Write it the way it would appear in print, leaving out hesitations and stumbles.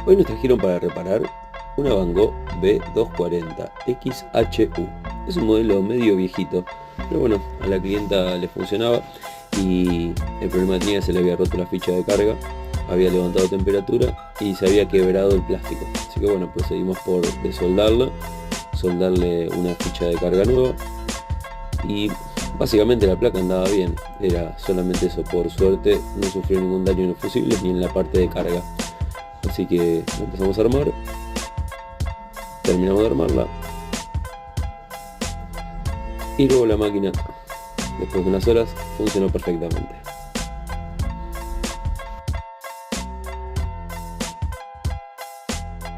Hoy nos trajeron para reparar una Van Gogh B240 XHU. Es un modelo medio viejito, pero bueno, a la clienta le funcionaba y el problema que tenía, se le había roto la ficha de carga, había levantado temperatura y se había quebrado el plástico. Así que bueno, procedimos por desoldarlo, soldarle una ficha de carga nueva y básicamente la placa andaba bien. Era solamente eso, por suerte no sufrió ningún daño en los fusibles ni en la parte de carga. Así que empezamos a armar, terminamos de armarla y luego la máquina, después de unas horas, funcionó perfectamente.